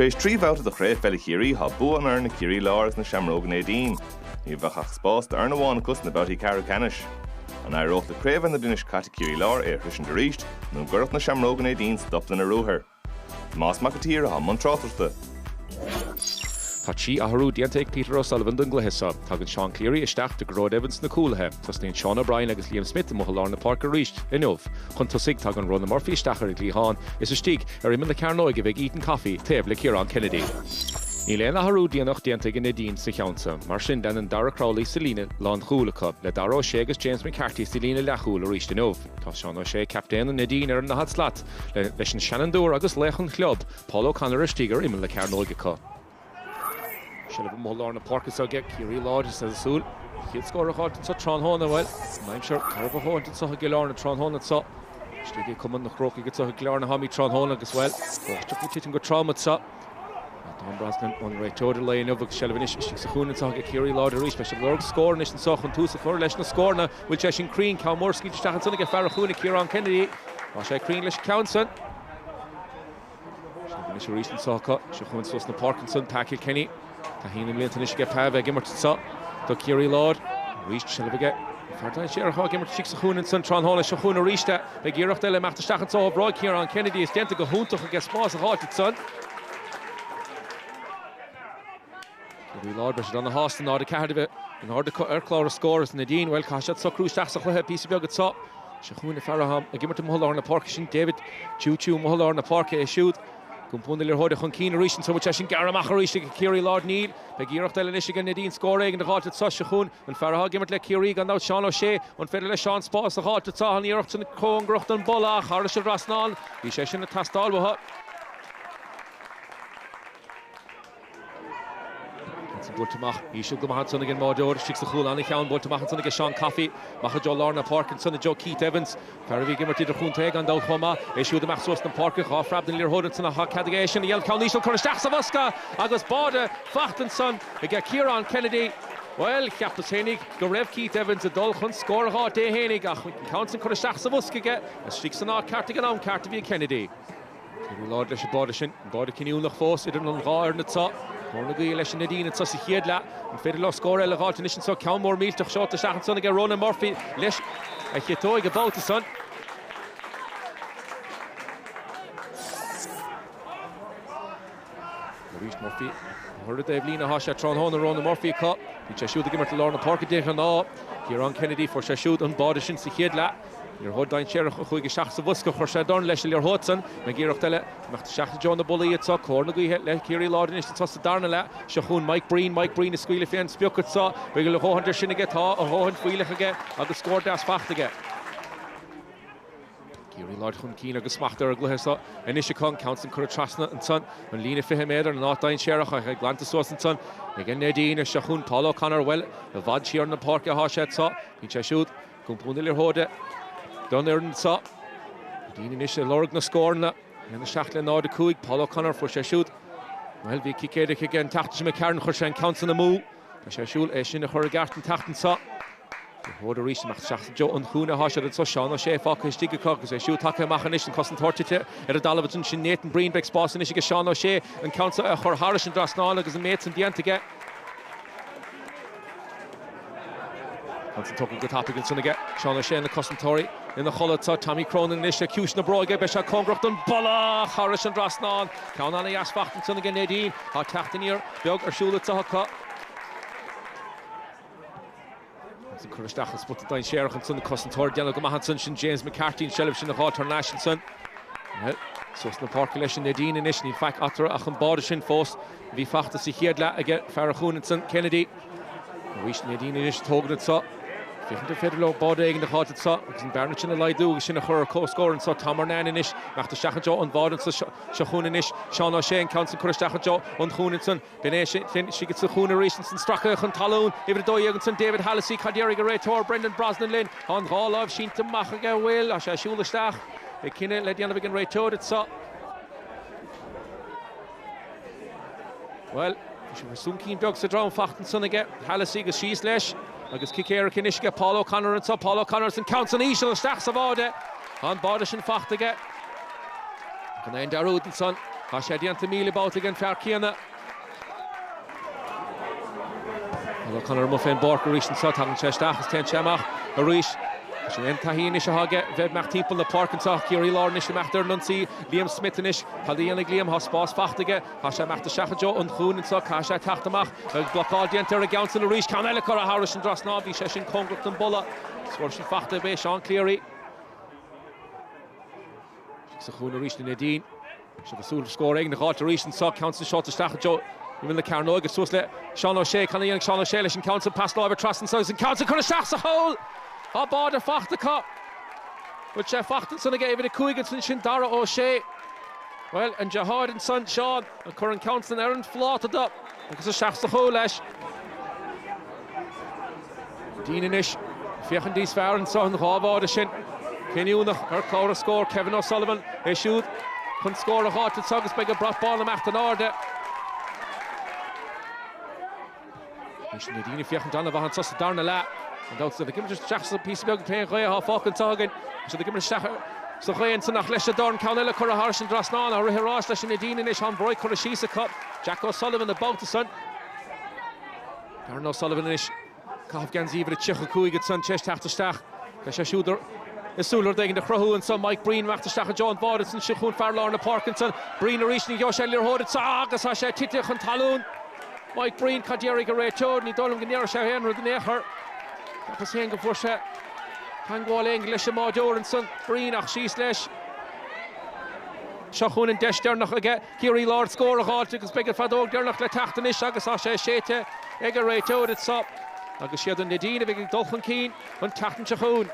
Treis trí bhauta do chraobh Peile Ciarraí ha buan ar na Ciarraí Láir na Shamrocks Neidín. Ní bhachach spást ar na bháinachas na bouty Kerry County. An aireocht le craobh an na duine Caite Ciarraí Láir frisin de ríist, nó gcuireadh na Shamrocks Neidín stoplan a rúthair. Más macatíre ha man trátarta. Tá sí athrú dianta ag Peter O'Sullivan don gluthesa, tugann Sean Cleary isteach de Rod Evans na cúlathe, tasnaíonn Sean O'Brien agus Liam Smith mo Láir na Park a ríist inmh, chun tosaigh tugann Ron Murphy isteachar ag Líán is a stíg ar imime na Carnoig bheith eaten coffee taobh le Ciarán Kennedy. Ní léon athrú díanach dianta ag Neidín sa cheansa, mar sin den an dara Crowley sa líne Lán Chúlacha, le dara O'Shea agus James McCarthy sa líne lechúil a ríist inmh. Tá Sean O'Shea captain an Neidín ar an na hadslat, leis an Shannon agus lechan chlub, Paul O'Connor a stígar imime le Carnoig acu. Shelf mo Láir na Park so get Ciarraí Láir is as sul. He'll score a hard to Tránhóna well. I'm sure Craobh hon to so Láir na Tránhóna so. Stígi come na Croki get so Láir na Hami Tránhóna as well. Just hitting go trauma so. Don Brasnan on right shoulder line of Shelvinish is khun so get Ciarraí Láir reach special Lord score nish so khun two for leis na score na will Cheshin Crean Calmorski stachan so get Farahuna Kieran Kennedy. Washa Crean leis Counson. Shelvinish reach so cut. Shkhun so na Parkinson tackle Kenny. Tahinin Linton is get Pave Gimmert so to Ciarraí Láir reached Shelvige Fardan Ciarraí Gimmert six khun and Sun Tránhóna Shkhun reached that be Gearocht ele macht stachan so broad Kieran Kennedy is dente go huntoch get spas hart son Ciarraí Láir but on the Hoston now the Cardiff in order to Clara scores Neidín well Kashat so cruise stach so piece of get so Shkhun Faraham Gimmert mo Láir na Park David Choo mo Láir na Park shoot Compúnil hóide chun cín rísin so tesin garamachríiste Ciarraí Láir níl be gíocht eile Michigan Neidín score ag an gáte sa chun an Farah gimmert le Ciarraí gan ná Sean O'Shea an féidir le Sean Spás a gáte sa an íocht san cóngrocht an bolla Harris a Rasnal hí sé sin na tastal bha Bortamach hí siú go mahan son agin Mádor six a chúl anna cheann Bortamach son agin Sean Coffey macha Jo Láir na Park and son Joe Keith Evans Farah gimmert idir chun teag an dal chuma é siú amach sos na Park a frab den Lír son a cadagation Yel County Cornistach Savaska agus Bada Fachtan son ag Ciarán Kennedy well Captain Hennig go raibh Keith Evans a dul chun score a dé Hennig ach County Cornistach Savaska get as six an Cartigan on Cartigan Kennedy Ciarraí Láir leis Bada sin Bada cinúlach fós idir an gáir na tá Corna go leis Neidín and Sussy Hiedla and féidir score eile gáte nisin so Calmore mílteach shot a stachan son ag Ron Murphy leis a chetóig about the son Reached Murphy heard Dave Lina Hasha Tránhóna Ron Murphy cut he shoot the gimmert Láir na Park de ná Ciarán Kennedy for shoot on Bádishin sa Hiedla Your hod dain Ciarraí chuige seach sa bhuska for sé dorn leis Lír Hodson me gíocht eile mecht seach John na Bully at so corna go le Ciarraí Láir is to darna le Shkhun Mike Breen is squeal fan spiochat so be go hohanter sinna get tá a hohan fuileach age agus score das fachtige Ciarraí Láir chun cín agus smachtar a gluthe so inis con counts and Trasna and son an lína fihe méidir an ná dain Ciarraí ag glanta sos and son again Neidín a Shkhun Paul O'Connor well a vad cheer na Park a hashet so he shoot compúnil Lír hode Done there and saw. Neidín inis a Lorg na scorna and the Shachtle ná de cuaig Paul O'Connor for sé shoot. Well vi kicéidir again tachtas me Karen chuir sé counts in the move. Sé siúl é sin a chuir gartan tachtan sa. Hod a ríis macht seach Jo an chúna hasad at so Sean O'Shea fáca stíga cogus é siú take machan is an costan tortite ar a dalabatan sin Nathan Breenbeck spás in is a Sean O'Shea and counts a chuir Harris and Drasnal agus an mates an dianta get. Hansen talking good topic and son get Sean O'Shea in the custom Tory in the Cholat Tommy Cronin Nisha Kushna Broige Besha Congrocht and Bolla Harris and Drasnan Count on the Asfacht son again Neidín Har Tachtanir Bjog or Shula Tahaka Hansen Kuristach spot the Dain Sherach and son the custom Tory Diana Gomahanson James McCarthy and Shelf in the Hot Nationson well so it's the Parkulation Neidín in in fact after Achan Badishin Fos Vi Fachta Sihiedla again Farahun and son Kennedy Wish Neidín in Tognat so Fichn féidir báda ag na cháte sa agus an Bernard sin a leidú agus sin a chur cóscóir an sa Tamar Nan inis meachta seachan Jo an bádan sa Shkhun inis Sean O'Shea an counts an chuir stachan Jo an Chúninson ben si get sa Chúna rísin san stracha chun talún idir dó ag san David Hallisey Cadérig a réitor Brendan Brosnan Lynn an gálah sínta macha ga bhfuil a sé siúla stach ag cinenne le déanamh an réitor it sa well si sún cín beag sa drám fachtan san aige Hallisey agus síos leis agus Kicéir Kinishke Paul O'Connor and so Paul O'Connor and counts on Ishal stach sa báde an báde sin fachtige gan ein darúd and son Tá sé dianta míle báta gan fear cíanna. Well, Conor mo féin borc a rísin sa tagan teistach as ten seamach a ríis. Sin entahíon is a hage bheith meach timppla na parkantach Ciarraí Láir is meachtar nunsaí Liam Smith is Hadíana Liam has spás fachtaige ha sé meachta seachadjo an chuún sa cá sé taachtamach blocáil diantar a gaansan a ríis can eile chu a Harris an dras ná bhí sé sin congracht an bolla scoir sin fachta bé Sean Ciarraí sa chuún a ríis na Neidín se a súl scór ag na gáilta ríis an sa counts shot a seachadjo Even the Carnoga Susle, Sean O'Shea, can I Sean O'Shea, and council pass over trust and size and council could have shafts a hole. A border facht the cup. But Jeff Achtenson gave it a Cuigan and Shindara O'Shea. Well, and Jahad and son Sean, and current council and Aaron flaunted up because of shafts the hole. Dean and Ish, Fiachan Dees Fair and son Craobh Shin. Kenny Una, her Cora score, Kevin O'Sullivan, they shoot, can score a hot to Suggis by a brought ball and Afton order. Neidín Fiachan Donna Vahan Sus Darna La. And outside the Gimmers Jackson piece of bug playing Raya half fucking talking. So the Gimmers Shacher. So Ryan Sonach Lesha Dorn Caunella Cora Harsh and Drasnan or Hiras Lesh Neidín and Ish on Broy Cora Shisa Cup. Jack O'Sullivan the boat to son. Darren O'Sullivan and Ish. Calf Gans even a Chichakui get son chest after Stach. Kasha Shooter. The Suler digging the Craobh and son Mike Breen after Stach and John Bordis and Shikun Farlar and the Parkinson. Breen reaching Yosh Ellior Hood. It's Agus Hasha Titich and Talon. Mike Breen Kadjeri Garay Chod, ni Dolum Gnear Shahen or the Neher. That's hang for Sha. Hangwall English and Major and son Breen ach she slash. Shachun and Desh there noch again. Ciarraí Láir score a halt because bigger Fadog there noch le tachten is Agus Hasha Shete. Egaray Chod it's up. Agus Shead and Neidín a big Dolphin Keen and tachten Shachun.